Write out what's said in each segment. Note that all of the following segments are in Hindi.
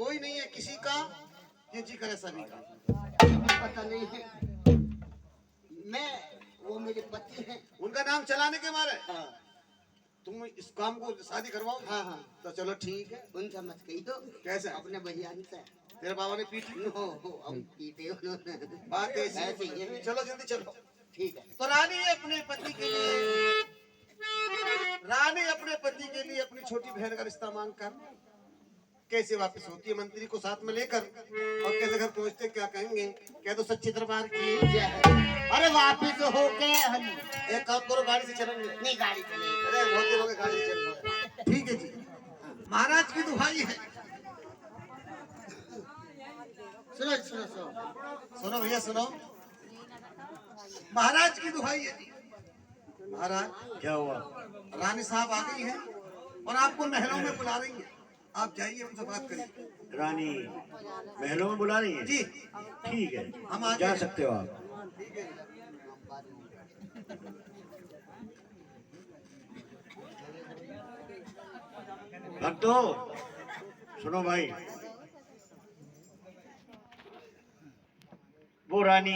कोई नहीं है किसी का, ये जी करे सभी का। पता नहीं है, मैं वो मेरे पति हैं। उनका नाम चलाने के मारे हाँ तुम इस काम को शादी करवाओ। हाँ हाँ, तो चलो ठीक है। उनसे मत कही तो। कैसे? अपने भैया से। तेरे बाबा ने पीटी हो अब पीटे उन्होंने। बात ऐसी ऐसे ही है। चलो जल्दी चलो। ठीक है। तो रानी अपने पति के लिए, रानी अपने पति के लिए अपनी छोटी बहन का रिश्ता मांग कर कैसे वापस होती है मंत्री को साथ में लेकर, और कैसे घर पहुंचते क्या कहेंगे? कह दो सच्ची दरबार की जय है। अरे वापिस हो के एक काम करो, गाड़ी से चलेंगे। नहीं गाड़ी चलेगी। अरे बहुत दिन हो गए गाड़ी से चल। ठीक है जी, महाराज की दुहाई है। सुनो सुनो सुनो सुनो भैया सुनो, महाराज की दुहाई है जी। महाराज क्या हुआ? रानी साहब आ गई हैं और आपको महलों में बुला रही हैं। आप जाइए उनसे बात करिए। रानी महलों में बुला रही है? जी ठीक है, हम आ जा गए। सकते हो आप। भक्तो सुनो भाई, वो रानी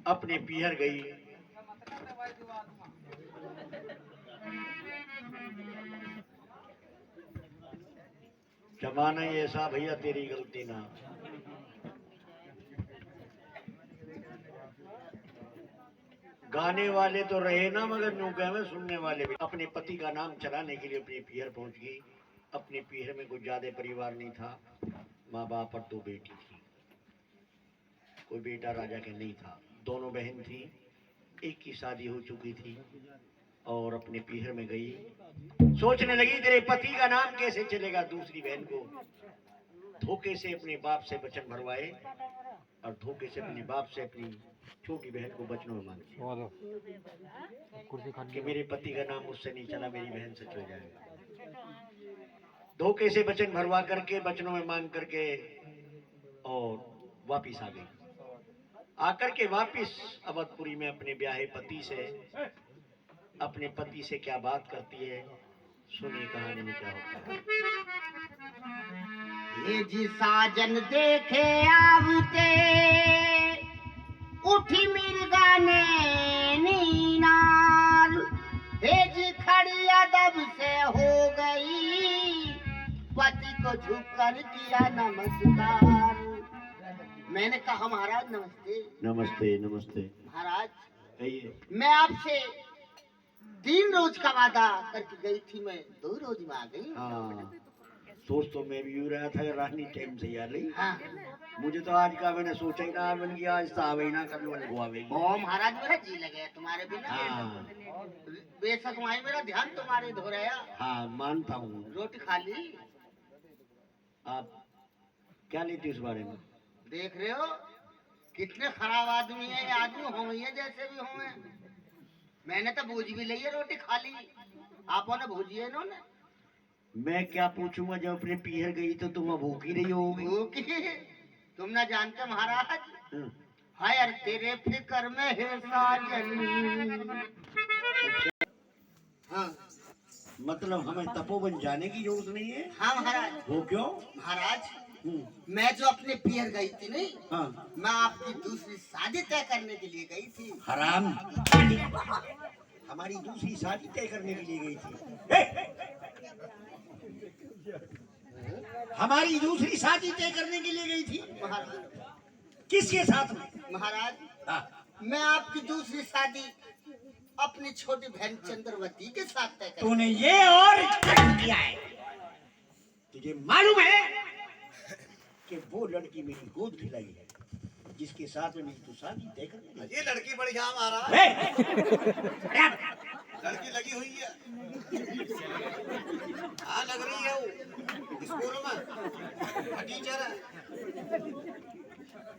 अपने पीहर गई, जमाना ही ऐसा भैया, तेरी गलती ना। गाने वाले तो रहे ना, मगर यूं कहे सुनने वाले भी। अपने पति का नाम चलाने के लिए अपने पीहर पहुंच गई। अपने पीहर में कुछ ज्यादा परिवार नहीं था, माँ बाप और 2 बेटी थी। कोई बेटा राजा के नहीं था। दोनों बहन थी, एक की शादी हो चुकी थी और अपने पीहर में गई। सोचने लगी तेरे पति का नाम कैसे चलेगा। दूसरी बहन को धोखे से अपने बाप से वचन भरवाए और धोखे से अपने बाप से अपनी छोटी बहन को वचनों में मांगी कि मेरे पति का नाम मुझसे नहीं चला, मेरी बहन से चल जाएगा। धोखे से वचन भरवा करके, वचनों में मांग करके और वापिस आ गई। आकर के वापिस अवधपुरी में अपने ब्याहे पति से, अपने पति से क्या बात करती है, सुनिए कहानी में क्या होता है। ये जी साजन देखे आवते, उठी मिर्गाने नीनार। हे जी खड़ी अदब से हो गई, पति को झुककर किया नमस्कार। मैंने कहा महाराज नमस्ते। नमस्ते नमस्ते। महाराज कहिए। मैं आपसे 3 रोज का वादा करके गई थी, मैं 2 रोज में आ गई। हाँ, सोच तो मैं भी यूं रहा था कि रानी टाइम से आ रही। हाँ मुझे तो आज का मैंने सोचा ही ना, मैंने किया आज तो ना कर लो आवेगी। ओ महाराज मेरा जी लगे तुम्हारे बिना। हाँ बेशक माई मेरा ध्यान तुम्हारे धो रहा। हाँ मानता हूँ। रोटी खा ली? आप क्या लेती इस बारे में? देख रहे हो कितने खराब आदमी है ये। आदमी होंगे जैसे भी होंगे। मैंने तो भूज भी ली है, रोटी खा ली। आपों ने भूजी है इन्होंने। मैं क्या पूछूंगा, जब अपने पीहर गई तो तुम भूखी रही होगी। भूखी? तुम ना जानते महाराज, हाय यार तेरे फिक्र में है साजन। हाँ मतलब हमें तपोवन जाने की जरूरत नहीं है? हाँ महाराज। वो क्यों? महाराज मैं जो अपने पियर गई थी नहीं, हाँ। मैं आपकी दूसरी शादी तय करने के लिए गई थी। हराम, हमारी दूसरी शादी तय करने के लिए गई थी? हमारी दूसरी शादी तय करने के लिए गई थी? महाराज किसके साथ में? महाराज हाँ। मैं आपकी दूसरी शादी अपनी छोटी बहन चंद्रवती के साथ तय कर। तूने ये और किया है? तुझे मालूम है कि वो लड़की मेरी गोद खिलाई है जिसके साथ में मेरी तो शादी तय करने लगी। ये लड़की बढ़िया हमारा लड़की लगी हुई है। हाँ लग रही है, वो स्कूल में टीचर है।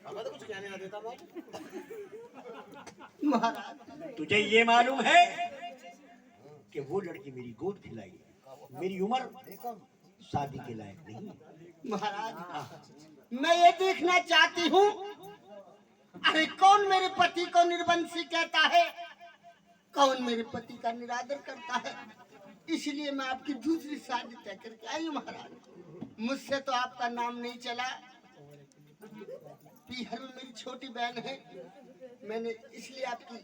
अब तो कुछ कहने ना देता महाराज तुझे ये मालूम है कि वो लड़की मेरी गोद खिलाई है, मेरी उम्र शादी के लायक नहीं। महाराज मैं ये देखना चाहती हूँ, अरे कौन मेरे पति को निर्वंशी कहता है, कौन मेरे पति का निरादर करता है। इसलिए मैं आपकी दूसरी शादी तय करके आई हूँ महाराज। मुझसे तो आपका नाम नहीं चला। पीहर में मेरी छोटी बहन है, मैंने इसलिए आपकी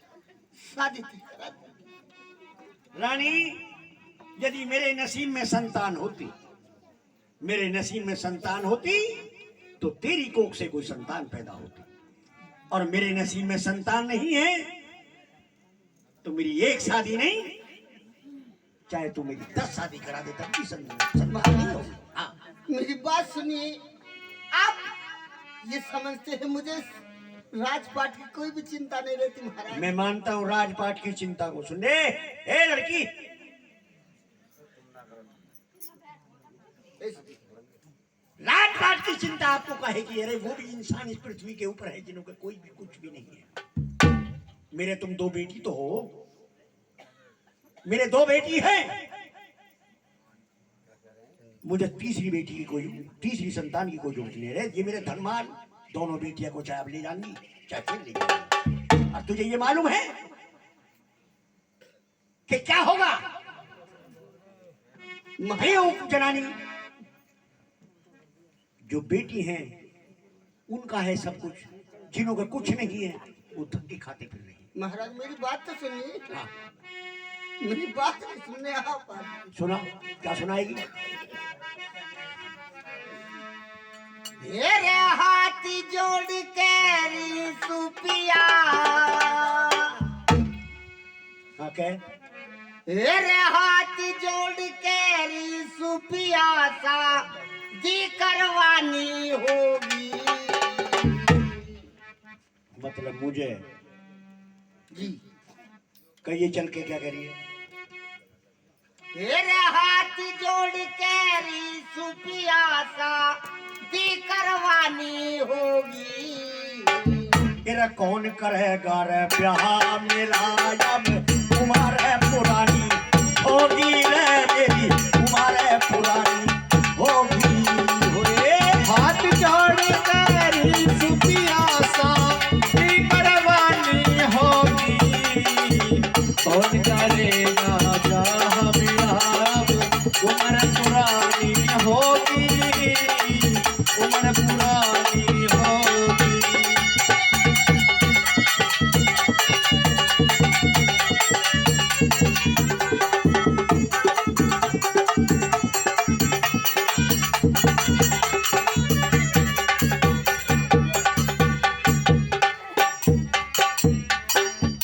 शादी तय करा दी। रानी, यदि मेरे नसीब में संतान होती, मेरे नसीब में संतान होती तो तेरी कोख से कोई संतान पैदा होती, और मेरे नसीब में संतान नहीं है तो मेरी एक शादी नहीं, चाहे तू मेरी 10 शादी करा दे तब भी संतान नहीं होगी। हाँ, मेरी बात सुनिए, आप ये समझते हैं मुझे राजपाट की कोई भी चिंता नहीं रहती महाराज। मैं मानता हूँ राजपाट की चिंता को। सुन ले, ए लड़की, राजपाट की चिंता आपको कहे कि अरे वो भी इंसान इस पृथ्वी के ऊपर है जिन्हों का कोई भी कुछ भी नहीं है। मेरे तुम 2 बेटी तो हो, मेरे 2 बेटी हैं, मुझे तीसरी संतान की कोई जरूरत नहीं है। ये मेरे धनमान दोनों बेटियां को चाहे अब ले जाऊंगी चाहे फिर ले जाऊंगी। और तुझे ये मालूम है कि क्या होगा? जनानी, जो बेटी हैं उनका है सब कुछ, जिन्हों का कुछ नहीं है वो धक्के खाते फिर रही। महाराज मेरी बात तो सुनिए। हाँ, मेरी बात नहीं सुनने आप। सुना, क्या सुनाएगी? मेरे हाथी जोड़ के सुपिया, हाँ कह, मेरे हाथी जोड़ के सुपिया सा दी करवानी होगी। मतलब मुझे जी कहिए चल के क्या करिए? तेरे हाथ जोड़ के सुपिया सा दी करवानी होगी। तेरा कौन करेगा रे ब्याह मेरा, अब उम्र है पुरानी होगी रे मेरी, उम्र है पुरानी होगी। हाथ जोड़ कर सुपिया सा दी करवानी होगी। कौन करेगा ब्याह मेरा, उम्र पुरानी होगी, उम्र पुरानी होगी।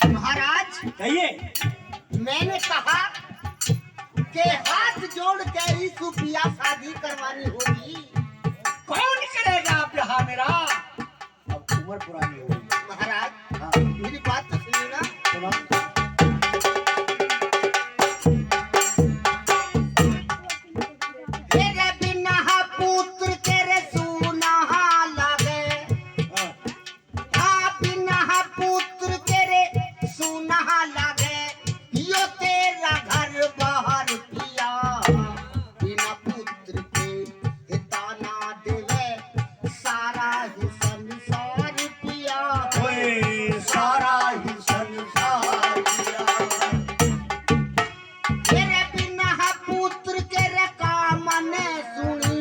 महाराज कहिए। मैंने कहा कि हाथ जोड़ के सुपिया शादी करवानी होगी। कौन करेगा ब्याह मेरा, अब उम्र पुरानी होगी। महाराज हाँ, मेरी बात तो सुनिए ना। सुना। तेरे बिना पुत्र तेरे सूना लगे, हाँ, हाँ बिना पुत्र तेरे सूना लगे। यो तेरा घर बाहर पिया, बिना पुत्र के ताना देवे सारा ही संसार पिया। ओए सारा ही संसार किया। तेरे बिना पुत्र तेरे कामन सुनी,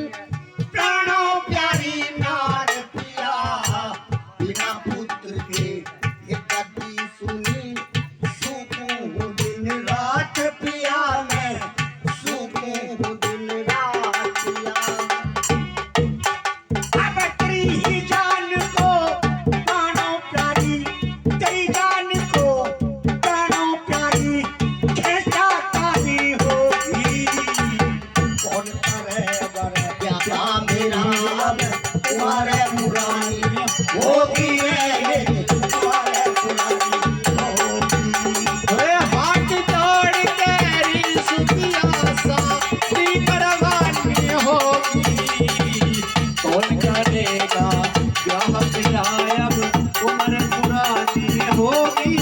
प्राणों प्यारी नार पिया बिना पुत्र के ये कभी सुनी। सुकून दिन रात पिया मैं, सुकून दिन रात पिया। अब तेरी ही जान को प्राणों प्यारी, तेरी जान को प्राणों प्यारी खेता तानी होगी। कौन करेगा रे प्यासा मेरा अब तुम्हारे पुरानी होगी रे, तुम्हारे पुरानी होगी। अरे हाथ जोड़ के सुपिया सा दी करवानी होगी। कौन करेगा ब्याह मेरा, अब उम्र पुरानी होगी,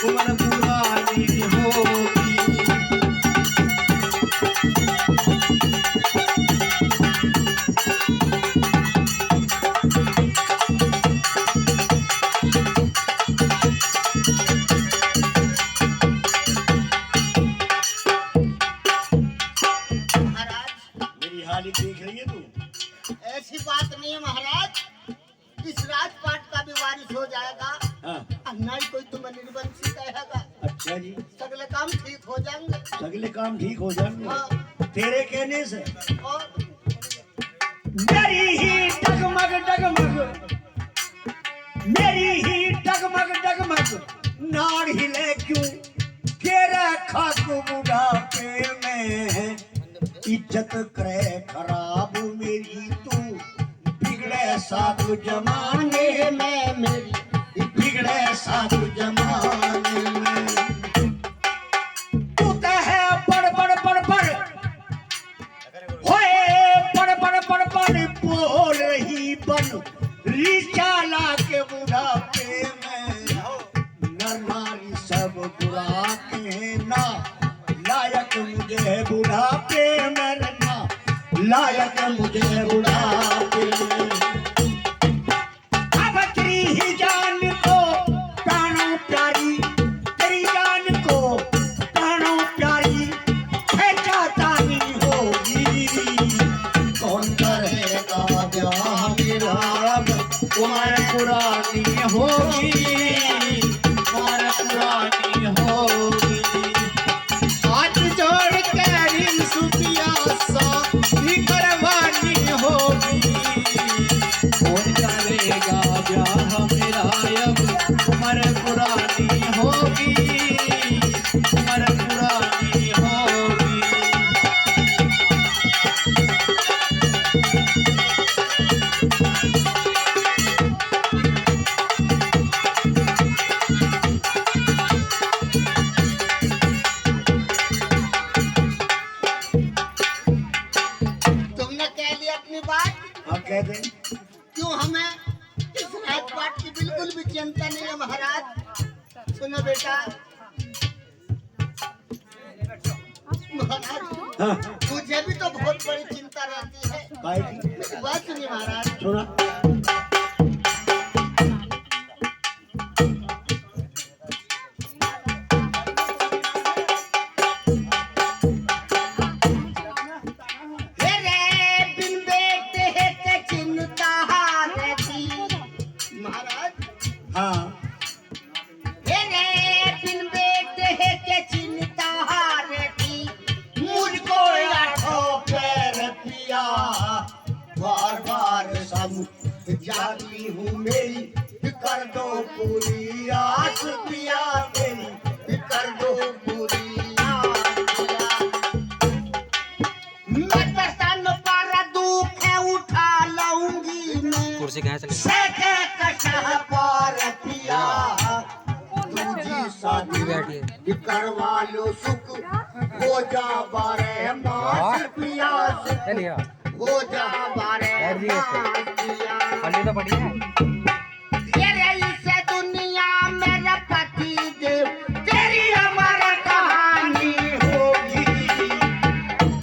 उम्र पुरानी होगी। देख रही है तू? ऐसी बात नहीं है महाराज, इस राजपाट का भी वारिस हो जाएगा। हाँ। नहीं कोई तुम्हें निर्वंशी कहेगा। अच्छा जी, सगले काम ठीक हो जाएंगे। सगले काम ठीक हो जाएंगे हाँ। तेरे कहने से। और मेरी ही डगमग डगमग, मेरी ही डगमग डगमग नाड़ हिले क्यों, तेरा खाक बुढ़ापे में इज्जत करे खराब मेरी, तू बिगड़े साधु जमाने में, मेरी बिगड़े साधु जमाने में। तू तो है बड़ बड़ बड़ बड़ होए, बड़ बड़ बड़ बड़ बोल रही बन रिचाला के बुढ़ापे में, नर नारी सब बुरा के ना लायक मुझे बुढ़ापे में, ना लायक मुझे बुढ़ापे में। अब तेरी ही जान को प्राणों प्यारी, तेरी जान को प्राणों प्यारी चाहता नहीं होगी, कौन करेगा ब्याह मेरा अब तुम्हारे पुरानी होगी, तुम्हारे पुरानी होगी। हाथ जोड़ के ऋण सुपिया शादी करवानी होगी, कौन करेगा ब्याह मेरा अब उम्र पुरानी होगी, उम्र पुरानी होगी। तुमने कह लिया अपनी बात। हाँ कह दे। क्यों हमें इस राजपाट की बिल्कुल भी चिंता नहीं है महाराज। सुनो बेटा महाराज, हाँ मुझे भी तो बहुत बड़ी चिंता रहती है। काहे की? मेरी बात सुनिए महाराज। सुना। तेरे बिन बेटे के चिंता रहती महाराज, हाँ तेरे बिन बेटे के चिंता रहती, मुझको आठों पैर पिया बार बार सम जाती हूँ मेरी, कर दो पूरी आस पिया मेरी, कर दो पूरी आस पिया। मैं प्रसन्न पर दुख उठा लाऊंगी मैं, कुर्सी कहाँ चले सके कशा पर पिया, तुझी शादी बैठिए। करवा लो सुख, हो जा बारे मास पिया, चलिए हो जा बारे बैठ जाइए इस पे। मास पिया। पढ़नी तो पड़ी है। तेरे इस दुनिया मेरा पति देव, तेरी हमारा कहानी होगी,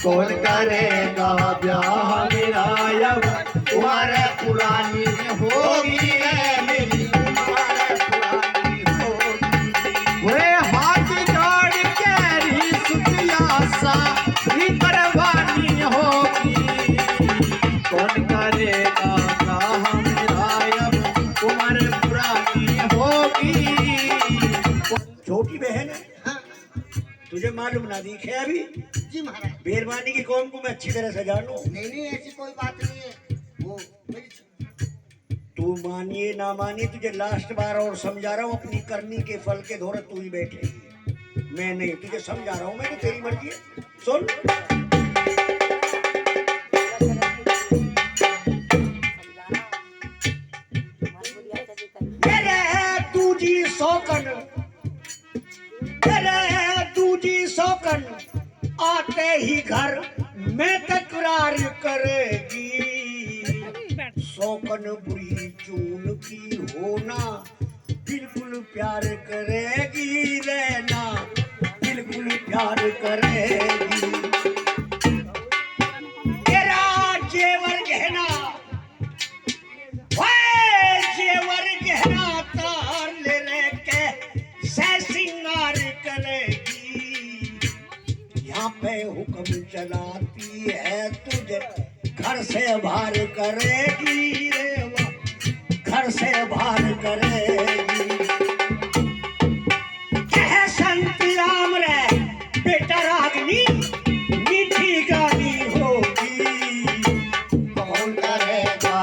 कौन करेगा ब्याह मेरा अब तुम्हारे पुरानी होगी, मेरी तुम्हारे पुरानी होगी। वे हाथ जोड़ के ऋण सुपिया शादी करवानी होगी, कौन करेगा ब्याह मेरा अब उम्र पुरानी होगी। छोटी बहन है, हाँ, तुझे मालूम ना दिखे अभी? जी महाराज। बेरवानी की कौम को मैं अच्छी तरह से जानू। नहीं नहीं ऐसी कोई बात नहीं है, वो मेरी तू मानिए ना मानिए, तुझे लास्ट बार और समझा रहा हूँ, अपनी करनी के फल के धोरे तू ही बैठेगी, मैं नहीं। तुझे समझा रहा हूँ, मैं तो तेरी मर्जी है। सुन, मेरे दूजी सौकन, मेरे दूजी सौकन आते ही घर में तकरार करेगी, शौकन बुरी चून की होना बिल्कुल प्यार करेगी, रहना बिल्कुल प्यार करेगी। तेरा जेवर गहना, ओए जेवर गहना तार ले लेके से सिंगार करेगी, यहाँ पे हुक्म चलाती है तुझे घर से बाहर करेगी रे वो, घर से बाहर करेगी। कहे संत राम रे बेटा रागनी मीठी गानी होगी। कौन करेगा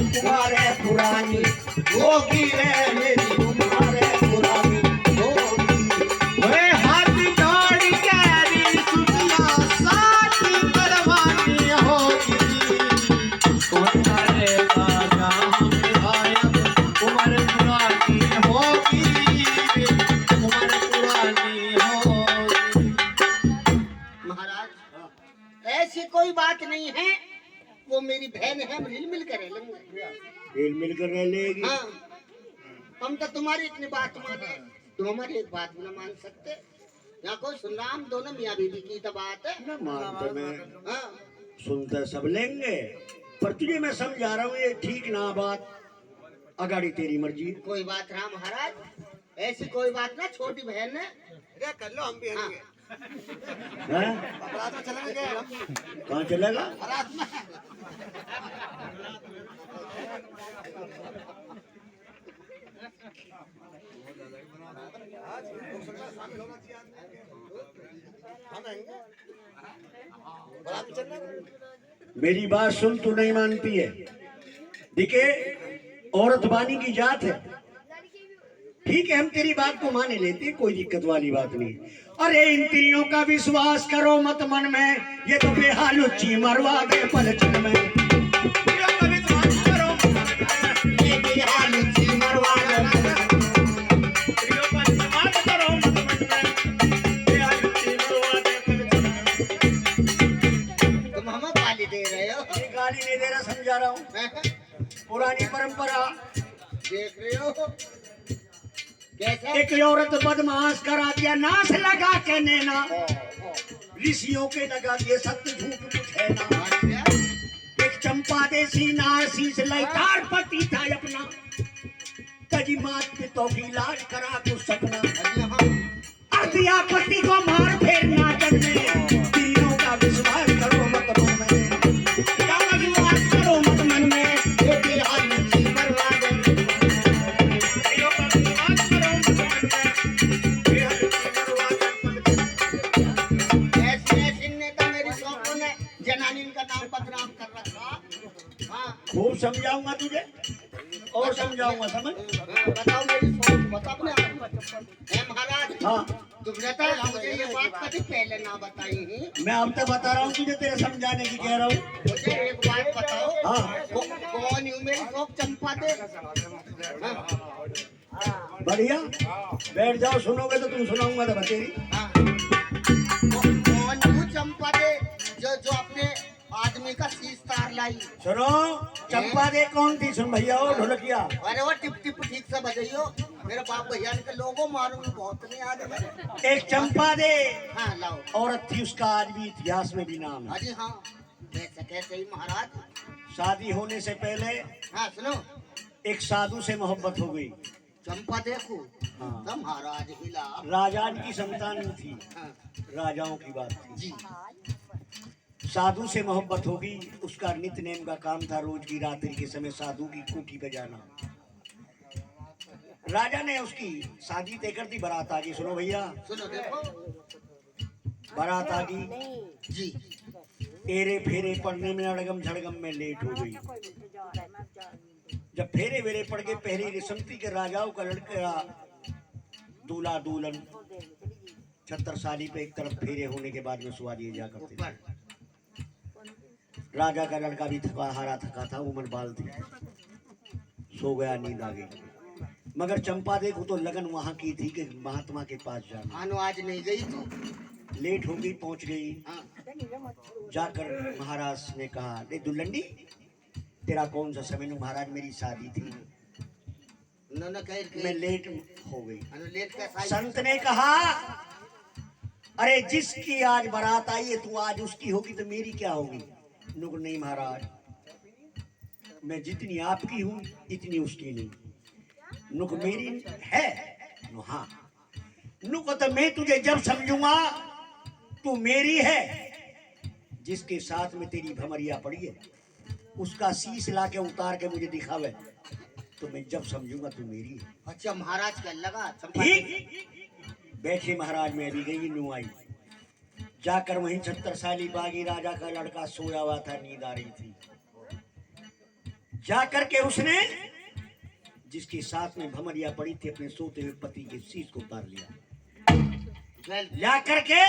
तुम्हारे पुरानी होगी रे मेरी तुम्हारे पुरानी होगी। वे हाथ जोड़ कैरी सुतिया साथी परवानी होगी। कौन करेगा जहाँ विधायक उमर पुरानी होगी, उमर पुरानी होगी। महाराज ऐसी कोई बात नहीं है, वो मेरी बहन है, हम हिल मिल कर रह लेंगे। हिल मिल कर रह लेगी। हाँ, हम तो तुम्हारी इतनी बात माने, तुम हमारी एक बात भी न मान सकते। यहाँ कोई सुन रहा, हम दोनों मियाँ बीवी की तो बात है। न मानते मैं, हाँ, सुनते सब लेंगे, पर तुझे मैं समझा रहा हूँ ये ठीक ना बात। अगाड़ी तेरी मर्जी। कोई बात रहा महाराज, ऐसी कोई बात ना, छोटी बहन है। क्या कर लो, हम भी हाँ, हंसेंगे। हैं? बारात में चलेंगे हम। कहाँ चलेगा? बारात में हम आएंगे। बारात में चलना है। मेरी बात सुन, तू नहीं मानती है। दिखे औरत बानी की जात है, ठीक है हम तेरी बात को माने लेते, कोई दिक्कत वाली बात नहीं। अरे इंद्रियों का विश्वास करो मत मन में, ये तो बेहालुच्ची मरवा दे पलचन में। इंद्रियों का विश्वास करो मत मन में, ये बेहालुच्ची मरवा दे पलचन में। इंद्रियों का विश्वास करो मत मन में, बेहालुच्ची मरवा दे पलचन में। तुम हमें गाली दे रहे हो। ये गाली नहीं दे रहा, समझा रहा हूँ। पुरानी परंपरा, देख रहे हो कैसा? एक औरत बदमाश करा दिया, नाश लगा के नैना, ऋषियों के लगा दिए सत्य झूठ कुछ है ना। एक चंपा देसी नारसी से लैतार पति था अपना, तजी मात पे तो की लाज करा कुछ सपना। अर्थिया पति को मार फेरना जन्मे, स्त्रियों का विश्वास करो मत मन में, क्या विश्वास करो मत मन में, ये बेहालुच्ची मरवा दे। स्त्रियों का विश्वास करो मत मन में, बेहालुच्ची मरवा दे। ऐसे नेता मेरी शौकों ने जनानी का नाम बदनाम कर रखा। हाँ, खूब समझाऊंगा तुझे और समझाऊंगा, समझ। बताओ मेरी शौक, बताओ अपने आप। महाराज, हाँ, तुमने तो मुझे ये बात कभी पहले ना बताई ही। मैं अब तक बता रहा हूँ तुझे, तेरे समझाने की कह रहा हूँ। मुझे एक बात बताओ। हाँ। कौन हूँ मेरी शौक? चंपा दे। हाँ, बढ़िया, बैठ जाओ, सुनोगे तो तुम सुनाऊंगा तो बतेरी। हाँ। कौन हूँ चंपा दे, जो अपने आदमी का शीश तार लाई? सुनो, चंपा दे कौन थी? सुन भैया, ओ ढोलकिया। अरे वो टिप टिप ठीक से बजाइयो, मेरे बाप भैया के लोगों मालूम बहुत नहीं आ रहे। एक चंपा दे हाँ, लाओ। औरत थी, उसका आज भी इतिहास में भी नाम है। अरे हाँ, कैसे कैसे ही महाराज। शादी होने से पहले हाँ, सुनो, एक साधु से मोहब्बत हो गई। चंपा देखो। हाँ। तो महाराज हिला। राजा की संतान थी, हाँ, राजाओं की बात थी। जी। साधु से मोहब्बत होगी, उसका नित्य नेम का काम था रोज की रात्रि के समय साधु की कोठी पे जाना। राजा ने उसकी शादी तय कर दी, बारात आ गई। सुनो भैया, सुनो देखो। बारात आ गई जी। एरे फेरे पड़ने में अड़गम झड़गम में लेट हो गई। जब फेरे वेरे पड़ गए, पहली रिसमती के राजाओं का लड़का दूल्हा दुल्हन 76 साली पे एक तरफ फेरे होने के बाद में सुहा दिए जा करते थे। राजा का लड़का भी थका हारा थका था, उम्र बाल थी, सो गया, नींद आ गई। मगर चंपा देखो तो लगन वहां की थी कि महात्मा के पास जाना। मानो आज नहीं गई तू। लेट हो गई, पहुंच गई। हाँ, जाकर महाराज ने कहा, ले दुल्हनी, तेरा कौन सा समय? महाराज मेरी शादी थी, उन्होंने कह मैं लेट हो गई। लेट का संत ने कहा, अरे जिसकी आज बारात आई है, तू आज उसकी होगी तो मेरी क्या होगी? नुक नहीं महाराज, मैं जितनी आपकी हूँ इतनी उसकी नहीं। नुक मेरी है। हाँ, नुक तो मैं तुझे जब समझूंगा तू मेरी है, जिसके साथ में तेरी भमरिया पड़ी है उसका शीश ला के उतार के मुझे दिखावे तो मैं जब समझूंगा तू मेरी है। अच्छा महाराज क्या लगा चंपा ठीक बैठे महाराज में अभी गई नू आई जाकर वहीं 76 साली बागी राजा का लड़का सोया हुआ था, नींद आ रही थी। जाकर के उसने जिसके साथ में भमरिया पड़ी थी अपने सोते हुए पति के शीश को उतार लिया। ला करके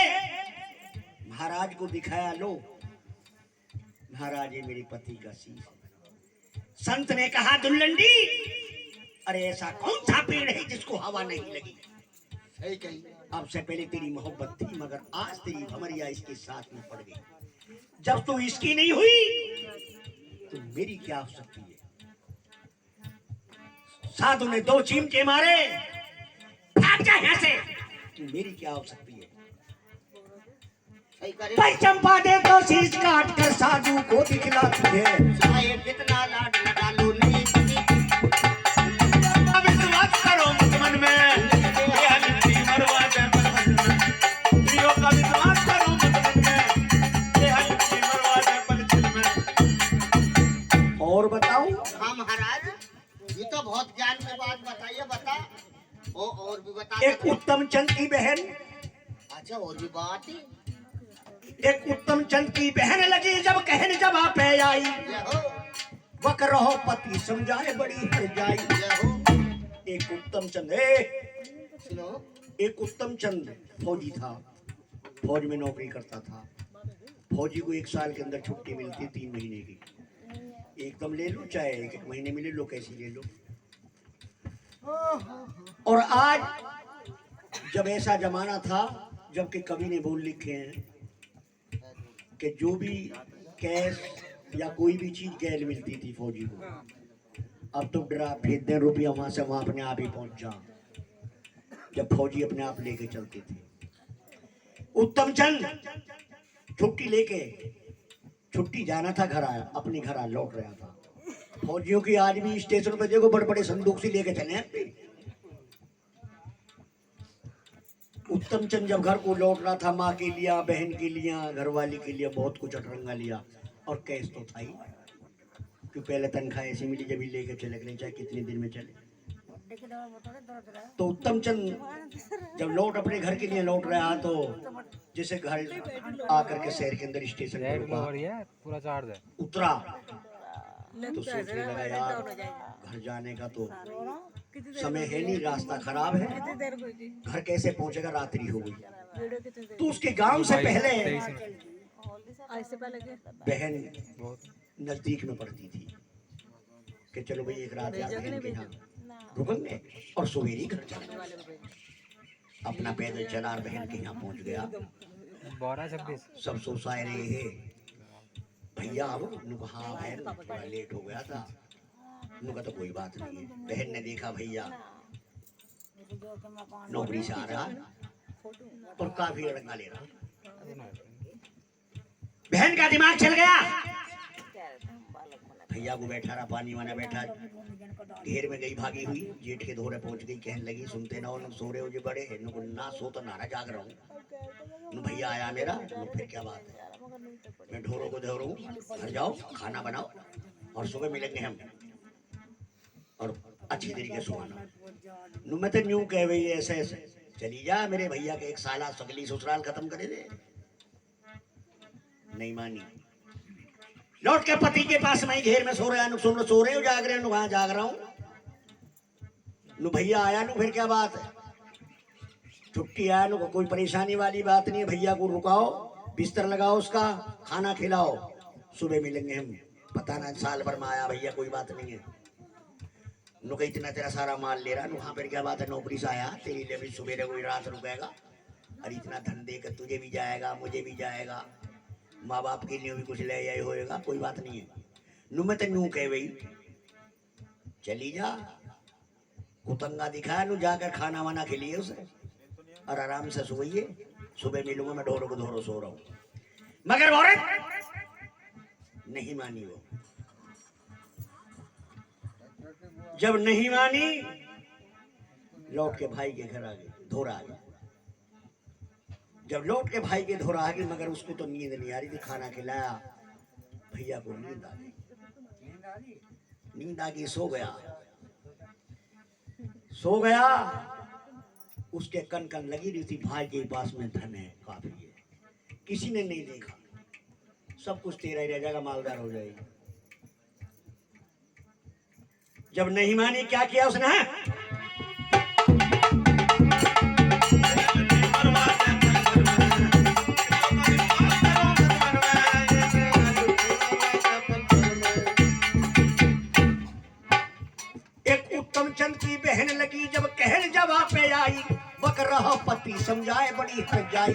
महाराज को दिखाया, लो महाराज ये मेरे पति का शीश है। संत ने कहा दुल्लंडी अरे ऐसा कौन सा पेड़ है जिसको हवा नहीं लगी। सही कही। अब से पहले तेरी मोहब्बत थी मगर आज तेरी भमरिया इसके साथ में पड़ गई। जब तू इसकी नहीं हुई तो मेरी क्या हो सकती है। साधु ने 2 चिमटे मारे, भाग जा यहाँ से, तो मेरी क्या हो सकती है। सही करे। भाई चंपा दे तो शीश काट कर साधु को दिखलाती है। चाहे कितना लाड लगा लो नहीं बनी। अब विश्वास करो मत मन में, ये हल्दी मरवा दे पल में। प्रियो का विश्वास करो मत मन में, ये हल्दी मरवा दे पल में। और बताओ। हाँ महाराज ये तो बहुत ज्ञान की बात बताइए, बता। और भी बता। एक उत्तम चंद की बहन, अच्छा और भी बात है। एक उत्तम चंद की बहन लगी जब कहने जब आप आई। ये हो वक रहो पति समझाए बड़ी हर जाई। ये हो। एक उत्तम चंद सुनो एक उत्तम चंद फौजी था, फौज में नौकरी करता था। फौजी को 1 साल के अंदर छुट्टी मिलती 3 महीने की। एकदम ले लो चाहे 1-1 महीने में ले लो, कैसी ले लो। और आज जब ऐसा जमाना था जबकि कवि ने बोल लिखे हैं कि जो भी कैश या कोई भी चीज गैल मिलती थी फौजी को, अब तो डरा भेज दें रुपया वहां से वहां अपने आप ही पहुंच जा। जब फौजी अपने आप लेके चलते थे। उत्तम चंद छुट्टी लेके छुट्टी जाना था, घर आया, अपने घर आ लौट रहा था। फौजियों की आज भी स्टेशन पे देखो बड़े बड़े संदूक से लेके चले हैं। उत्तम चंद जब घर को लौट रहा था, माँ के लिया, बहन के लिया, घरवाली के लिए बहुत कुछ अटरंगा लिया और कैश तो था ही, क्योंकि पहले तनख्वाह ऐसी मिली जब ही लेके चले गए, चाहे कितने दिन में चले। तो उत्तम चंद जब अपने घर के लिए लौट रहा तो जैसे घर आकर के शहर के अंदर स्टेशन पर रुका, पूरा चार्ज है। उतरा तो सोचने लगा यार घर जाने का तो समय है नहीं, रास्ता खराब है, घर कैसे पहुंचेगा, रात्रि हो गई। तो उसके गांव से पहले बहन नजदीक में पड़ती थी कि चलो भाई एक रात यार बहन के यहाँ रुकेंगे और सवेरे घर चलेंगे। अपना पैदल चला और बहन के यहाँ पहुंच गया। 12-26 सब सोचा रहे है भैया अब हाँ बहन थोड़ा लेट हो गया था। उनका तो कोई बात नहीं है। बहन ने देखा भैया नौकरी से आ रहा और काफी अड़ंगा ले रहा। बहन का दिमाग चल गया। भैया को बैठा रहा, पानी वाना बैठा, घेर में गई भागी हुई, जेठ के धोरे पहुंच गई। कहने लगी सुनते ना हो सो रहे हो जो बड़े है, ना सो तो नारा जाग रहा हूँ। भैया आया मेरा, फिर क्या बात है, मैं ढोरों को धो रहा हूँ, घर जाओ खाना बनाओ और सुबह मिलेंगे हम और अच्छी तरीके से सुनाना। मैं तो न्यू कह रही ऐसे ऐसे चली जा, मेरे भैया के 1 साल सगली ससुराल खत्म करे दे। नहीं मानी, लौट के पति के पास मैं घेर में सो रहा, सुन सो रहे हो जाग रहे हो, वहां जाग रहा हूँ। भैया आया फिर क्या बात है, छुट्टी आया कोई परेशानी वाली बात नहीं है। भैया को रुकाओ, बिस्तर लगाओ, उसका खाना खिलाओ, सुबह मिलेंगे हम। पता ना साल भर में आया भैया, कोई बात नहीं है। नुका इतना तेरा सारा माल ले रहा, वहां पर क्या बात है, नौकरी से आया तेरे लिए भी सुबह कोई रात रुकेगा और इतना धन देकर तुझे भी जाएगा मुझे भी जाएगा, माँ बाप के लिए भी कुछ ले आए होएगा, कोई बात नहीं है। मैं तो यूं कह गई चली जा, कुतंगा दिखाया जाकर खाना वाना खिलिए उसे और आराम से सोइए, सुबह मिलूंगा, मैं ढोरों को धोरो सो रहा हूँ। मगर औरत नहीं मानी। वो जब नहीं मानी लौट के भाई के घर आ गई, धोरा आ गया। जब लौट के भाई के धोरा आ गई, मगर उसको तो नींद नहीं आ रही थी। खाना खिलाया, भैया को नींद आ गई, नींद आ गई, सो गया। उसके कन कन लगी रही थी, भाई के पास में धन है, काफी है, किसी ने नहीं देखा, सब कुछ तेरा ही रह जाएगा, मालदार हो जाएगी। जब नहीं मानी, क्या किया उसने? एक उत्तम चंद की बहन लगी, जब कहन जवाब पे आई, बक रहा पति समझाए बड़ी हरजाई।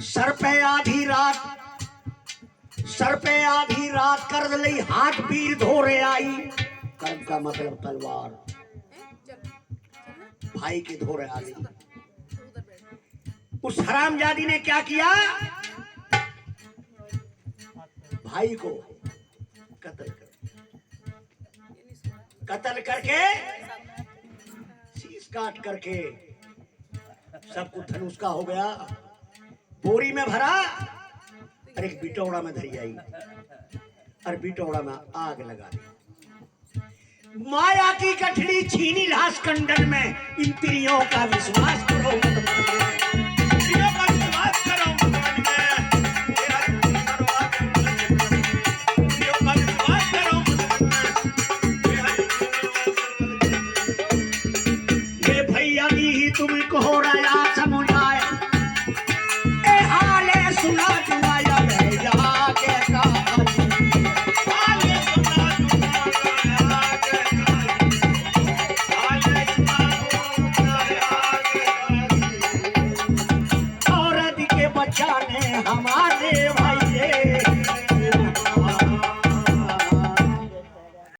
सर पे आधी रात कर लई, हाथ पीर धोरे आई। कर्म का मतलब तलवार, भाई के धोरे आ गई। उस हरामजादी ने क्या किया? भाई को कत्ल करके शीश काट करके सब कुछ धनुष का हो गया। बोरी में भरा और एक बिटौड़ा में धरी आई और बिटौड़ा में आग लगा दी। माया की गठड़ी छीनी लाश कंडन में, इंद्रियों का विश्वास करो मत।